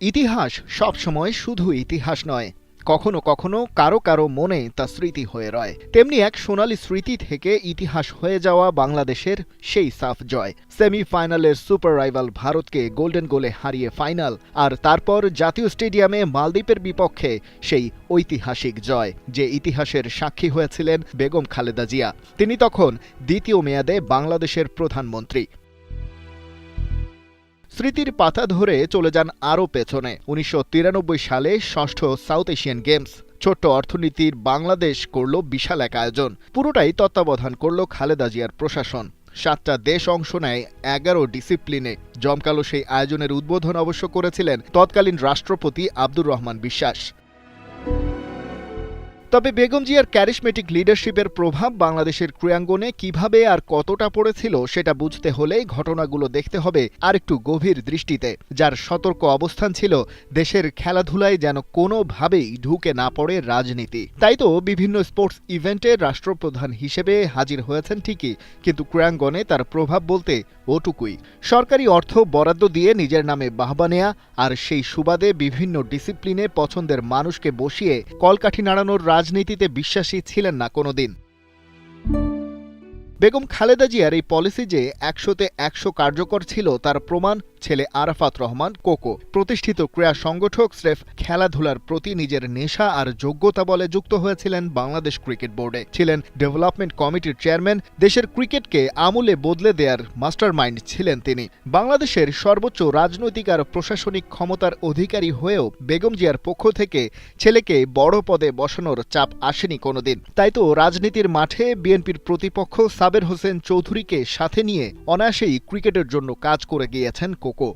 ইতিহাস সবসময় শুধু ইতিহাস নয়, কখনো কখনো কারো কারো মনে তা স্মৃতি হয়ে রয়। তেমনি এক সোনালী স্মৃতি থেকে ইতিহাস হয়ে যাওয়া বাংলাদেশের সেই সাফ জয়। সেমিফাইনালের সুপার রাইভাল ভারতকে গোল্ডেন গোলে হারিয়ে ফাইনাল, আর তারপর জাতীয় স্টেডিয়ামে মালদ্বীপের বিপক্ষে সেই ঐতিহাসিক জয়, যে ইতিহাসের সাক্ষী হয়েছিলেন বেগম খালেদা জিয়া। তিনি তখন দ্বিতীয় মেয়াদে বাংলাদেশের প্রধানমন্ত্রী। স্মৃতির পাতা ধরে চলে যান আরও পেছনে। ১৯৯৩ সালে ষষ্ঠ সাউথ এশিয়ান গেমস। ছোট্ট অর্থনীতির বাংলাদেশ করল বিশাল এক আয়োজন। পুরোটাই তত্ত্বাবধান করল খালেদা জিয়ার প্রশাসন। ৭টা দেশ অংশ নেয় ১১ ডিসিপ্লিনে। জমকালো সেই আয়োজনের উদ্বোধন অবশ্য করেছিলেন তৎকালীন রাষ্ট্রপতি আব্দুর রহমান বিশ্বাস। তবে বেগম জিয়ার ক্যারিশমেটিক লিডারশিপের প্রভাব বাংলাদেশের ক্রীড়াঙ্গনে কিভাবে আর কতটা পড়েছিল সেটা বুঝতে হলে ঘটনাগুলো দেখতে হবে আরেকটু গভীর দৃষ্টিতে। যার সতর্ক অবস্থান ছিল দেশের খেলাধুলায় যেন কোনোভাবেই ঢুকে না পড়ে রাজনীতি। তাই তো বিভিন্ন স্পোর্টস ইভেন্টে রাষ্ট্রপ্রধান হিসেবে হাজির হয়েছেন ঠিকই, কিন্তু ক্রীড়াঙ্গনে তার প্রভাব বলতে ওটুকুই। সরকারি অর্থ বরাদ্দ দিয়ে নিজের নামে বাহবা নেয়া, আর সেই সুবাদে বিভিন্ন ডিসিপ্লিনে পছন্দের মানুষকে বসিয়ে কলকাঠি নাড়ানোর রাজনীতিতে বিশ্বাসী ছিলেন না কোনোদিন। বেগম খালেদা জিয়ার এই পলিসি যে ১০০তে ১০০ কার্যকর ছিল তার প্রমাণ ছেলে আরাফাত রহমান কোকো। প্রতিষ্ঠিত ক্রীড়া সংগঠক স্রেফ খেলাধুলার প্রতি নিজের নেশা আর যোগ্যতা বলে যুক্ত হয়েছিলেন বাংলাদেশ ক্রিকেট বোর্ডে। ছিলেন ডেভেলপমেন্ট কমিটির চেয়ারম্যান। দেশের ক্রিকেটকে আমূলে বদলে দেয়ার মাস্টারমাইন্ড ছিলেন তিনি। বাংলাদেশের সর্বোচ্চ রাজনৈতিক আর প্রশাসনিক ক্ষমতার অধিকারী হয়েও বেগম জিয়ার পক্ষ থেকে ছেলেকে বড় পদে বসানোর চাপ আসেনি কোনোদিন। তাই তো রাজনীতির মাঠে বিএনপির প্রতিপক্ষ সাবের হোসেন চৌধুরীকে সাথে নিয়ে অনায়াসেই ক্রিকেটের জন্য কাজ করে গিয়েছেন কোকো।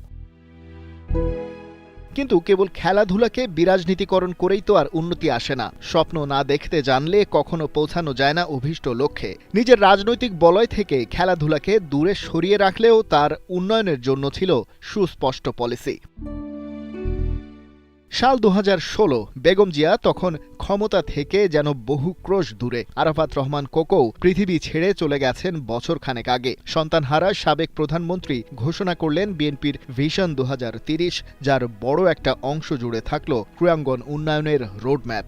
কিন্তু কেবল খেলাধুলাকে বিরাজনীতিকরণ করেই তো আর উন্নতি আসে না। স্বপ্ন না দেখতে জানলে কখনো পৌঁছানো যায় না অভীষ্ট লক্ষ্যে। নিজের রাজনৈতিক বলয় থেকে খেলাধুলাকে দূরে সরিয়ে রাখলেও তার উন্নয়নের জন্য ছিল সুস্পষ্ট পলিসি। সাল ২০১৬। বেগম জিয়া তখন ক্ষমতা থেকে যেন বহু ক্রোশ দূরে। আরাফাত রহমান কোকো পৃথিবী ছেড়ে চলে গেছেন বছরখানেক আগে। সন্তানহারা সাবেক প্রধানমন্ত্রী ঘোষণা করলেন বিএনপির ভিশন ২০৩০, যার বড় একটা অংশ জুড়ে থাকল ক্রীড়াঙ্গন উন্নয়নের রোডম্যাপ।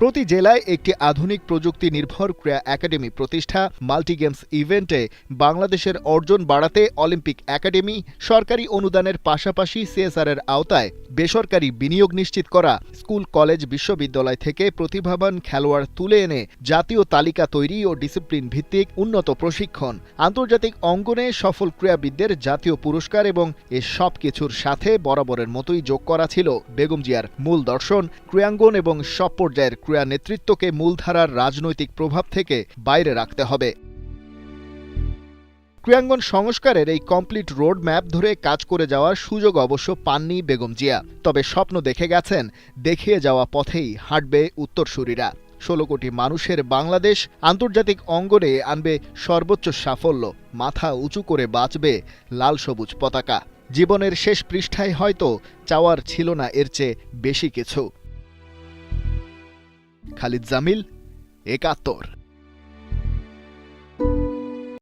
প্রতি জেলায় একটি আধুনিক প্রযুক্তি নির্ভর ক্রীড়া একাডেমি প্রতিষ্ঠা, মাল্টি গেমস ইভেন্টে বাংলাদেশের অর্জন বাড়াতে অলিম্পিক একাডেমি, সরকারি অনুদানের পাশাপাশি সিএসআর-এর আওতায় বেসরকারি বিনিয়োগ নিশ্চিত করা, স্কুল কলেজ বিশ্ববিদ্যালয় থেকে প্রতিভাবান খেলোয়াড় তুলে এনে জাতীয় তালিকা তৈরি ও ডিসিপ্লিন ভিত্তিক উন্নত প্রশিক্ষণ, আন্তর্জাতিক অঙ্গনে সফল ক্রীড়াবিদদের জাতীয় পুরস্কার, এবং এ সব কিছুর সাথে বরাবরের মতোই যোগ করা ছিল বেগম জিয়ার মূল দর্শন, ক্রীড়াঙ্গন এবং সব পর্যায়ের ক্রীড়া নেতৃত্বকে মূলধারার রাজনৈতিক প্রভাব থেকে বাইরে রাখতে হবে। ক্রীড়াঙ্গন সংস্কারের এই কমপ্লিট রোড ম্যাপ ধরে কাজ করে যাওয়ার সুযোগ অবশ্য পাননি বেগম জিয়া। তবে স্বপ্ন দেখে গেছেন দেখিয়ে যাওয়া পথেই হাঁটবে উত্তরসূরিরা। ১৬ কোটি মানুষের বাংলাদেশ আন্তর্জাতিক অঙ্গনে আনবে সর্বোচ্চ সাফল্য, মাথা উঁচু করে বাঁচবে লাল সবুজ পতাকা। জীবনের শেষ পৃষ্ঠায় হয়তো চাওয়ার ছিল না এর চেয়ে বেশি কিছু। খালিদ জামিল, ৭১।